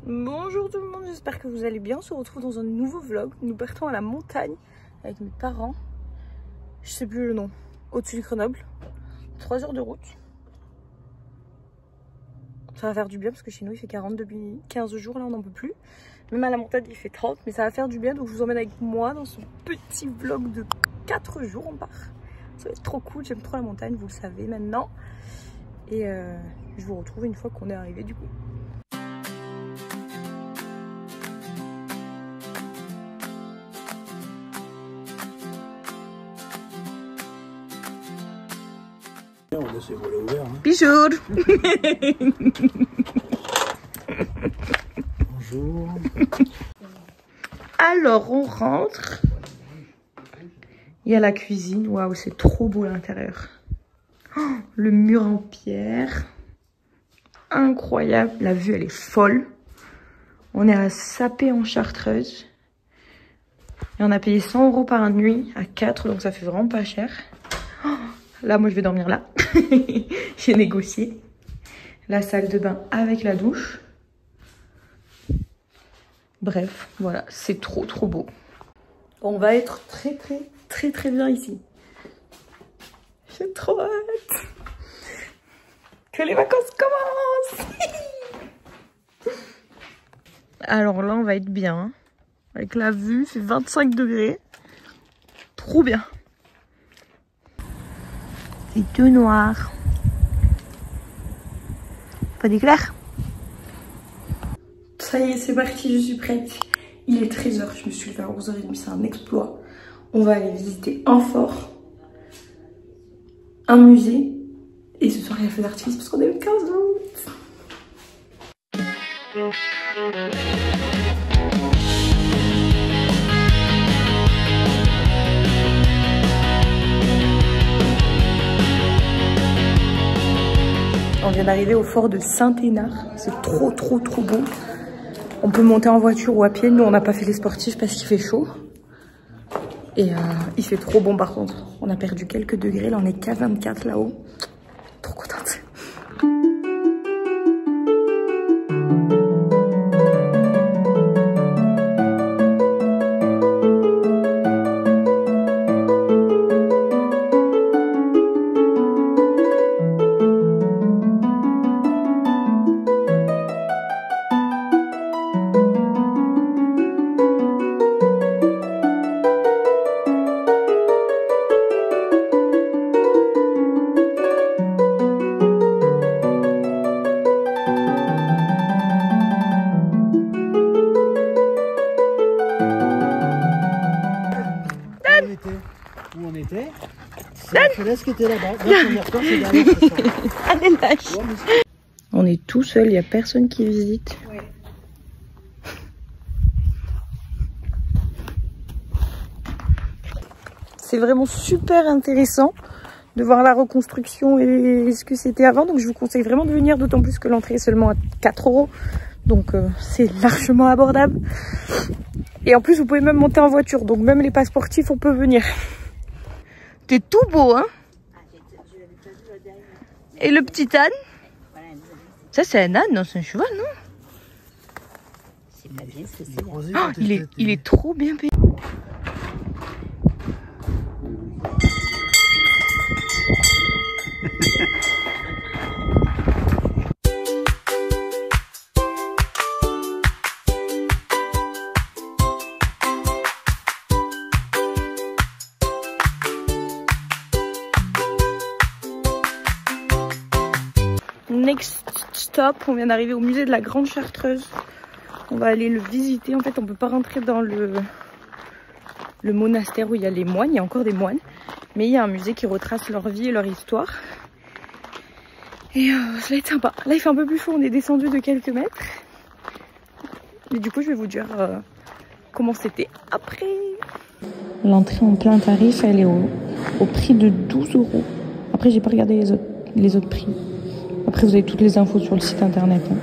Bonjour tout le monde, j'espère que vous allez bien. On se retrouve dans un nouveau vlog. Nous partons à la montagne avec mes parents. Je sais plus le nom. Au-dessus de Grenoble. 3 heures de route. Ça va faire du bien parce que chez nous il fait 40 depuis 15 jours. Là on n'en peut plus. Même à la montagne il fait 30. Mais ça va faire du bien. Donc je vous emmène avec moi dans ce petit vlog de 4 jours. On part. Ça va être trop cool. J'aime trop la montagne, vous le savez maintenant. Et je vous retrouve une fois qu'on est arrivé du coup. On laisse les volets ouverts. Hein. Bijour. Bonjour. Alors on rentre. Il y a la cuisine. Waouh, c'est trop beau l'intérieur. Oh, le mur en pierre. Incroyable. La vue, elle est folle. On est à Sapé en Chartreuse. Et on a payé 100 € par nuit à 4. Donc ça fait vraiment pas cher. Oh, là, moi, je vais dormir là. J'ai négocié. La salle de bain avec la douche. Bref, voilà. C'est trop, trop beau. On va être très, très, très, très bien ici. J'ai trop hâte que les vacances commencent. Alors là, on va être bien. Avec la vue, c'est 25 degrés. Trop bien. C'est tout noir. Pas d'éclair. Ça y est, c'est parti, je suis prête. Il est 13 h, je me suis levée à 11h30, c'est un exploit. On va aller visiter un fort, un musée. Et ce soir, il y a le feu d'artifice parce qu'on est le 15 août. On vient d'arriver au fort de Saint-Hénard. C'est trop, trop, trop beau. On peut monter en voiture ou à pied. Nous, on n'a pas fait les sportifs parce qu'il fait chaud. Et il fait trop bon par contre. On a perdu quelques degrés. Là, on est qu'à 24 là-haut. Trop contente. Où on était? C'est la falaise qui était là-bas. Allez, lâche. On est tout seul, il n'y a personne qui visite. Ouais. C'est vraiment super intéressant de voir la reconstruction et ce que c'était avant. Donc je vous conseille vraiment de venir, d'autant plus que l'entrée est seulement à 4 €. Donc c'est largement abordable. Et en plus, vous pouvez même monter en voiture. Donc même les pas sportifs, on peut venir. T'es tout beau, hein? Et le petit âne? Ça, c'est un âne, non? C'est un cheval, non? C'est pas bien ce que c'est. Oh, il est trop bien payé. Next stop, on vient d'arriver au musée de la Grande Chartreuse. On va aller le visiter. En fait, on peut pas rentrer dans le monastère où il y a les moines. Il y a encore des moines. Mais il y a un musée qui retrace leur vie et leur histoire. Et ça va être sympa. Là, il fait un peu plus chaud. On est descendu de quelques mètres. Mais du coup, je vais vous dire comment c'était après. L'entrée en plein tarif, elle est au prix de 12 €. Après, j'ai pas regardé les autres prix. Après, vous avez toutes les infos sur le site internet. Hein.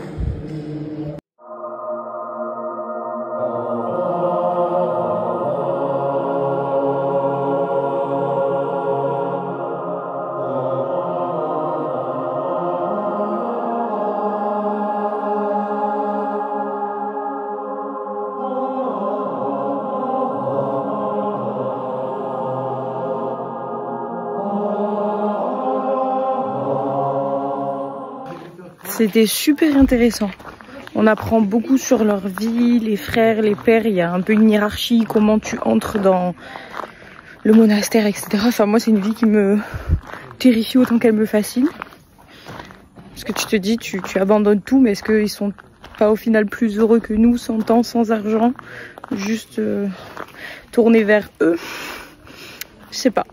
C'était super intéressant. On apprend beaucoup sur leur vie, les frères, les pères. Il y a un peu une hiérarchie, comment tu entres dans le monastère, etc. Enfin, moi, c'est une vie qui me terrifie autant qu'elle me fascine. Parce que tu te dis, tu abandonnes tout, mais est-ce qu'ils sont pas au final plus heureux que nous, sans temps, sans argent, juste tourner vers eux? Je sais pas.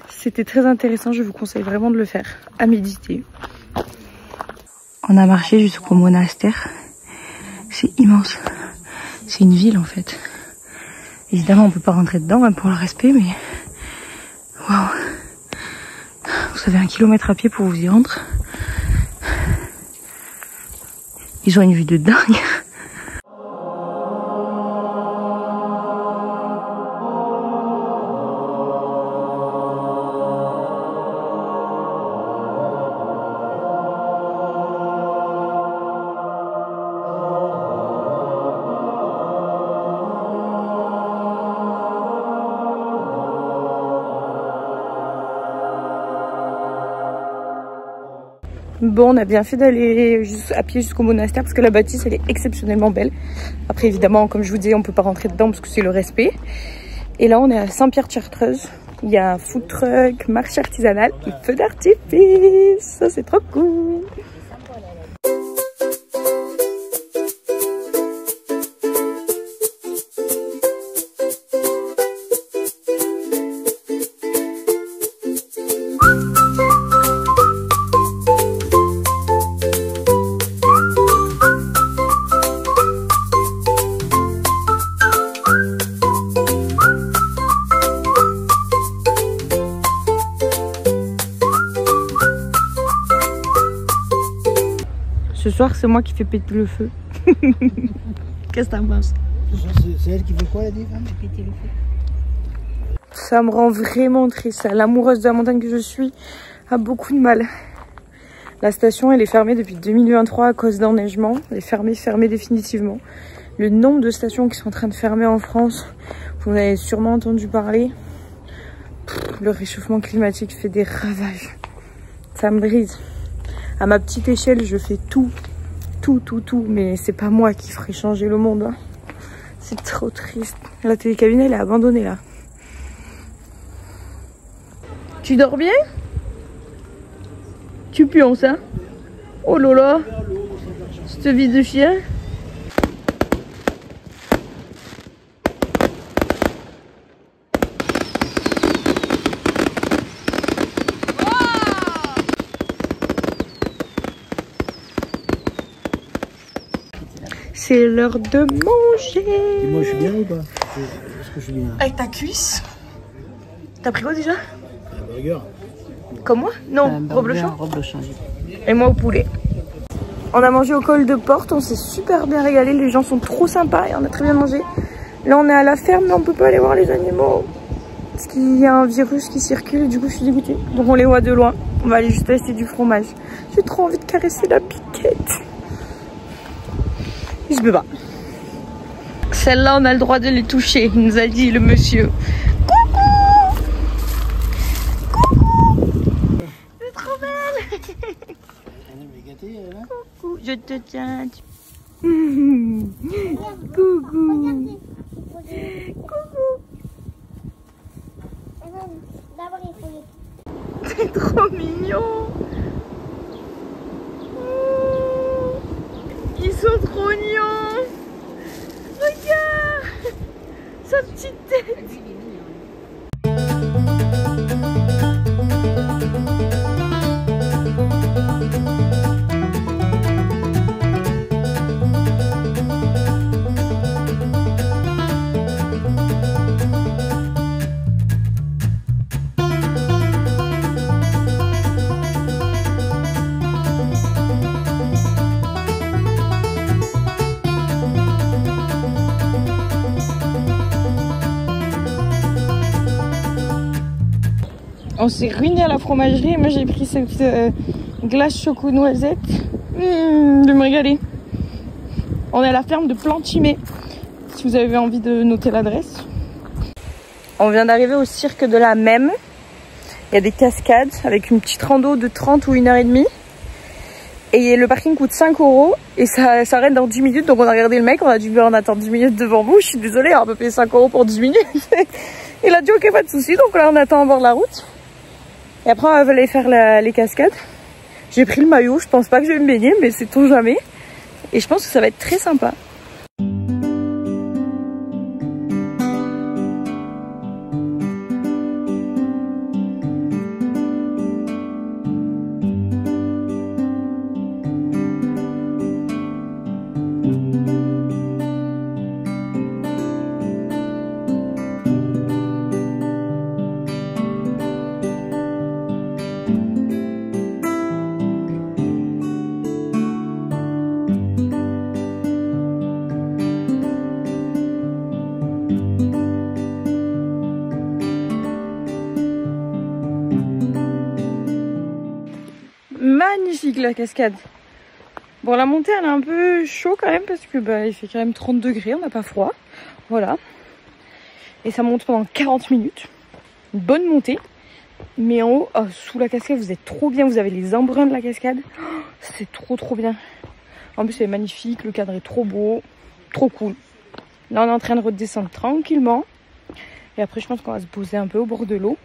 C'était très intéressant, je vous conseille vraiment de le faire, à méditer. On a marché jusqu'au monastère. C'est immense. C'est une ville en fait. Évidemment, on peut pas rentrer dedans, même pour le respect, mais waouh. Vous avez 1 kilomètre à pied pour vous y rendre. Ils ont une vue de dingue. Bon, on a bien fait d'aller à pied jusqu'au monastère parce que la bâtisse elle est exceptionnellement belle. Après évidemment, comme je vous disais, on peut pas rentrer dedans parce que c'est le respect. Et là on est à Saint-Pierre-de-Chartreuse. Il y a un food truck, marché artisanal et feu d'artifice. Ça c'est trop cool. Ce soir, c'est moi qui fais péter le feu. Qu'est-ce que t'en penses? C'est elle qui fait quoi, la diva? Péter le feu. Ça me rend vraiment triste. L'amoureuse de la montagne que je suis a beaucoup de mal. La station, elle est fermée depuis 2023 à cause d'enneigement. Elle est fermée définitivement. Le nombre de stations qui sont en train de fermer en France, vous en avez sûrement entendu parler. Le réchauffement climatique fait des ravages. Ça me brise. À ma petite échelle, je fais tout, mais c'est pas moi qui ferai changer le monde. Hein. C'est trop triste. La télécabine, elle est abandonnée là. Tu dors bien? Tu pionces, hein? Oh là là! Cette vie de chien! C'est l'heure de manger. Tu manges bien ou pas? Est-ce que je suis bien? Avec ta cuisse. T'as pris quoi déjà? Un burger. Comme moi? Non, reblochon. Et moi au poulet. On a mangé au col de Porte, on s'est super bien régalé. Les gens sont trop sympas et on a très bien mangé. Là on est à la ferme mais on peut pas aller voir les animaux. Parce qu'il y a un virus qui circule et du coup je suis dégoûtée. Donc on les voit de loin. On va aller juste acheter du fromage. J'ai trop envie de caresser la piquette. Je peux pas. Celle-là, on a le droit de les toucher, il nous a dit le monsieur. Coucou! Coucou! C'est trop belle! Elle est gâtée, elle, hein? Coucou, je te tiens. Coucou! Coucou! C'est trop mignon! Ils sont trop mignons. Regarde sa petite tête. On s'est ruiné à la fromagerie. Moi j'ai pris cette glace choco noisette. Je vais me régaler. On est à la ferme de Plantimé. Si vous avez envie de noter l'adresse. On vient d'arriver au cirque de la Mème. Il y a des cascades avec une petite rando de 30 ou 1h30. Et le parking coûte 5 € et ça s'arrête dans 10 minutes. Donc on a regardé le mec, on a dû en attendre 10 minutes devant vous. Je suis désolée, on peut payer 5 € pour 10 minutes. Il a dit ok, pas de souci. Donc là on attend à bord de la route. Et après on va aller faire les cascades. J'ai pris le maillot, je pense pas que je vais me baigner, mais c'est tout jamais. Et je pense que ça va être très sympa. Magnifique la cascade. Bon, la montée elle est un peu chaud quand même parce que il fait quand même 30 degrés, on n'a pas froid. Voilà. Et ça monte pendant 40 minutes. Une bonne montée. Mais en haut, sous la cascade, vous êtes trop bien. Vous avez les embruns de la cascade. Oh, c'est trop bien. En plus, c'est magnifique. Le cadre est trop beau. Trop cool. Là, on est en train de redescendre tranquillement. Et après, je pense qu'on va se poser un peu au bord de l'eau.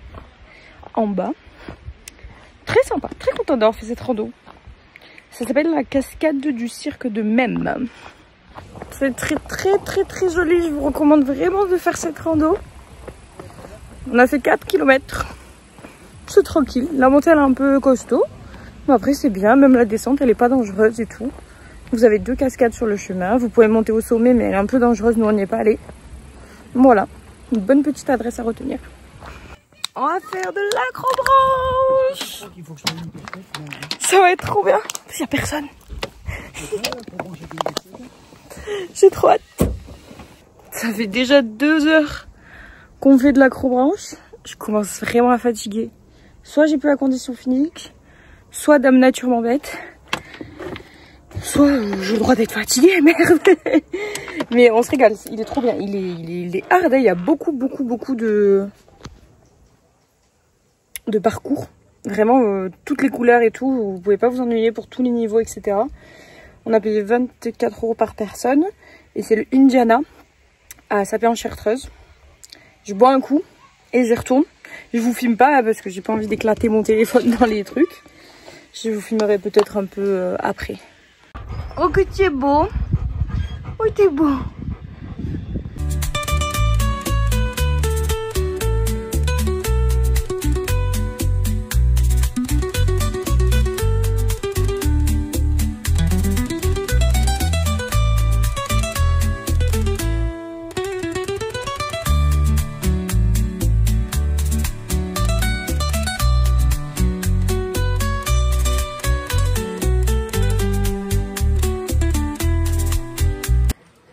En bas. Très sympa, très content d'avoir fait cette rando. Ça s'appelle la cascade du cirque de Mem. C'est très joli, je vous recommande vraiment de faire cette rando. On a fait 4 km. C'est tranquille, la montée elle est un peu costaud. Mais après c'est bien, même la descente elle est pas dangereuse et tout. Vous avez 2 cascades sur le chemin, vous pouvez monter au sommet mais elle est un peu dangereuse, nous on n'y est pas allé. Voilà, une bonne petite adresse à retenir. On va faire de l'acrobranche. Ça va être trop bien. Il n'y a personne. J'ai trop hâte. Ça fait déjà 2 heures qu'on fait de l'acrobranche. Je commence vraiment à fatiguer. Soit j'ai plus la condition physique, soit Dame Nature m'embête, soit j'ai le droit d'être fatiguée, merde. Mais on se régale, il est trop bien. Il est hard, il y a beaucoup de parcours, vraiment toutes les couleurs et tout, vous pouvez pas vous ennuyer pour tous les niveaux, etc. On a payé 24 € par personne et c'est le Indiana à Sapé-en-Chartreuse. Je bois un coup et j'y retourne. Je vous filme pas parce que j'ai pas envie d'éclater mon téléphone dans les trucs. Je vous filmerai peut-être un peu après. Oh que tu es beau. Oh t'es beau.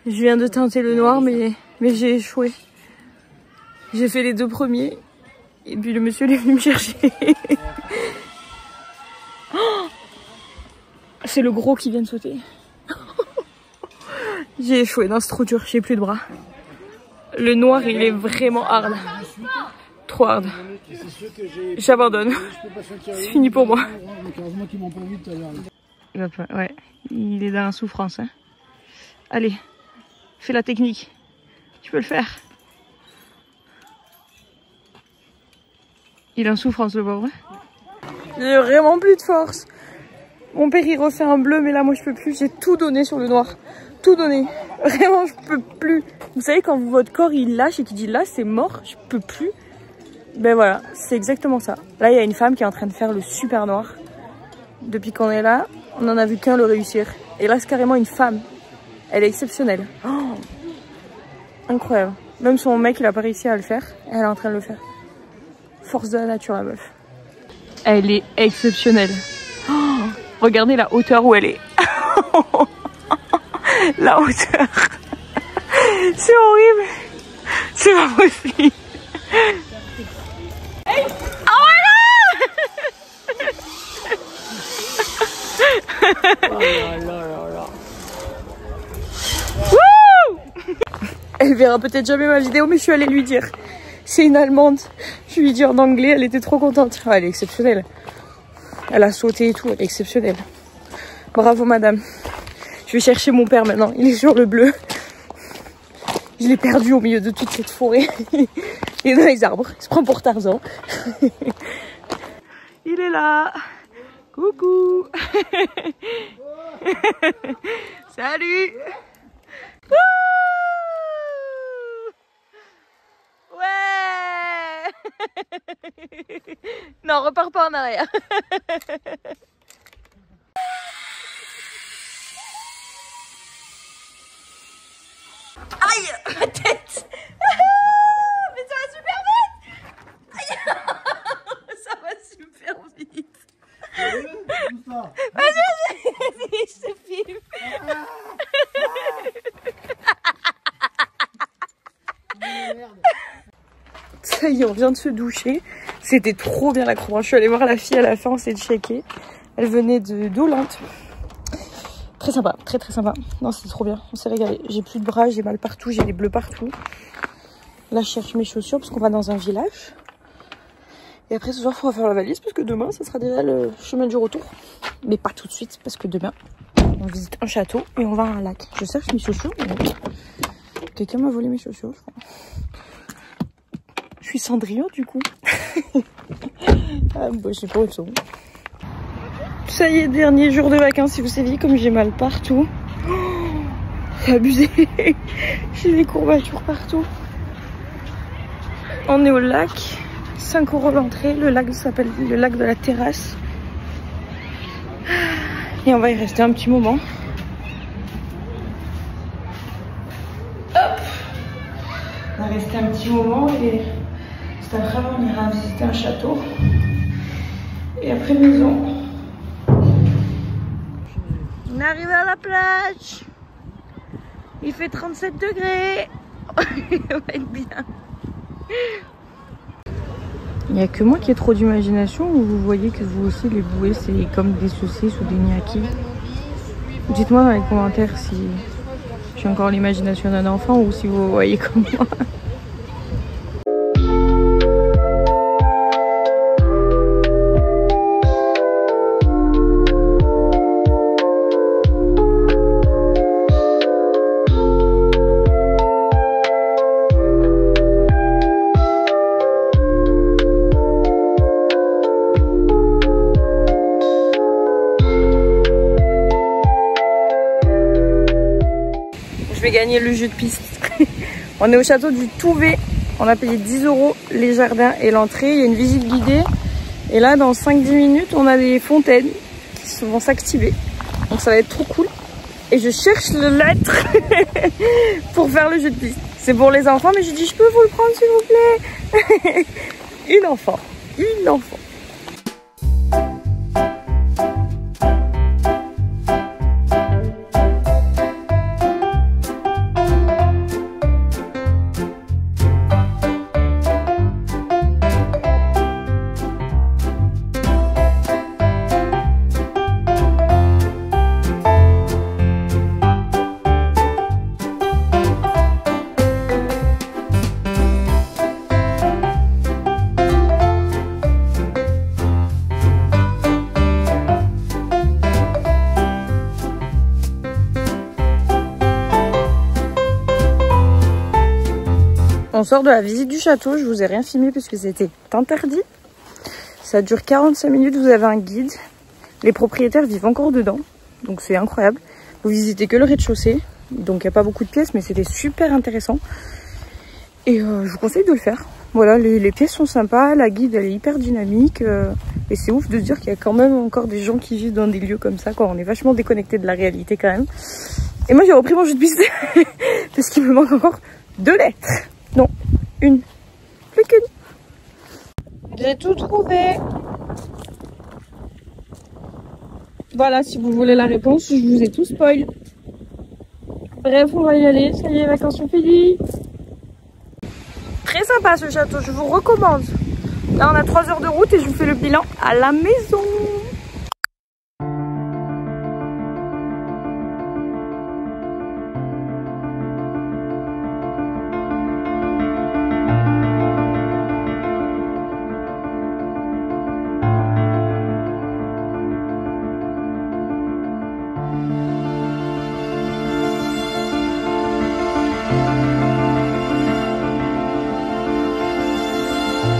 Je viens de tenter le noir, mais j'ai échoué. J'ai fait les 2 premiers. Et puis le monsieur est venu me chercher. Oh, c'est le gros qui vient de sauter. J'ai échoué. Non, c'est trop dur. J'ai plus de bras. Le noir, il est vraiment hard. Trop hard. J'abandonne. C'est fini pour moi. Ouais, il est dans la souffrance. Hein. Allez. Fais la technique. Tu peux le faire. Il est en souffrance le pauvre. J'ai vraiment plus de force. Mon père il refait un bleu mais là moi je peux plus. J'ai tout donné sur le noir. Tout donné. Vraiment je peux plus. Vous savez quand votre corps il lâche et qu'il dit là c'est mort, je peux plus. Ben voilà, c'est exactement ça. Là il y a une femme qui est en train de faire le super noir. Depuis qu'on est là, on n'en a vu qu'un le réussir. Et là c'est carrément une femme. Elle est exceptionnelle. Oh, incroyable. Même son mec, il a pas réussi à le faire. Elle est en train de le faire. Force de la nature, la meuf. Elle est exceptionnelle. Oh, regardez la hauteur où elle est. La hauteur. C'est horrible. C'est pas possible. Oh my god. Oh là là là là. Elle verra peut-être jamais ma vidéo, mais je suis allée lui dire. C'est une Allemande. Je lui ai dit en anglais, elle était trop contente. Ah, elle est exceptionnelle. Elle a sauté et tout, elle est exceptionnelle. Bravo madame. Je vais chercher mon père maintenant, il est sur le bleu. Je l'ai perdu au milieu de toute cette forêt. Il est dans les arbres, il se prend pour Tarzan. Il est là. Coucou. Salut. Ouais. Non, repars pas en arrière. Aïe, ma tête. Mais ça va super vite. Aïe. Ça va super vite. Vas-y, je te filme. Ça y est, on vient de se doucher. C'était trop bien l'accroche. Je suis allée voir la fille à la fin, on s'est checké. Elle venait d'Hollande. Très sympa, très sympa. Non, c'était trop bien, on s'est régalé. J'ai plus de bras, j'ai mal partout, j'ai des bleus partout. Là, je cherche mes chaussures parce qu'on va dans un village. Et après, ce soir, il faudra faire la valise parce que demain, ça sera déjà le chemin du retour. Mais pas tout de suite parce que demain, on visite un château et on va à un lac. Je cherche mes chaussures. Quelqu'un m'a volé mes chaussures, je crois. Je suis Cendrillon du coup. Ah, bah, je sais pas où sont. Ça y est, dernier jour de vacances. Si vous saviez comme j'ai mal partout. Oh, c'est abusé. J'ai des courbatures partout. On est au lac. 5 € l'entrée. Le lac s'appelle le lac de la terrasse. Et on va y rester un petit moment. Hop. On va rester un petit moment et cet après-midi on ira visiter un château. Et après maison. On est arrivé à la plage. Il fait 37 degrés. On va être bien. Il n'y a que moi qui ai trop d'imagination ou vous voyez que vous aussi les bouées c'est comme des saucisses ou des gnocchis? Dites-moi dans les commentaires si j'ai encore l'imagination d'un enfant ou si vous voyez comme moi. Je vais gagner le jeu de piste. On est au château du Touvet. On a payé 10 € les jardins et l'entrée. Il y a une visite guidée. Et là, dans 5-10 minutes, on a des fontaines qui vont s'activer. Donc ça va être trop cool. Et je cherche le lettre pour faire le jeu de piste. C'est pour les enfants, mais je dis, je peux vous le prendre s'il vous plaît. Une enfant. Une enfant. On sort de la visite du château, je vous ai rien filmé parce que c'était interdit. Ça dure 45 minutes, vous avez un guide. Les propriétaires vivent encore dedans, donc c'est incroyable. Vous visitez que le rez-de-chaussée, donc il n'y a pas beaucoup de pièces, mais c'était super intéressant. Et je vous conseille de le faire. Voilà, les pièces sont sympas, la guide elle est hyper dynamique. Et c'est ouf de se dire qu'il y a quand même encore des gens qui vivent dans des lieux comme ça, quoi. On est vachement déconnecté de la réalité quand même. Et moi j'ai repris mon jeu de piste parce qu'il me manque encore 2 lettres. Non, une. Plus qu'une. J'ai tout trouvé. Voilà, si vous voulez la réponse, je vous ai tout spoil. Bref, on va y aller. Ça y est, vacances sont finies. Très sympa ce château, je vous recommande. Là, on a 3 heures de route et je vous fais le bilan à la maison.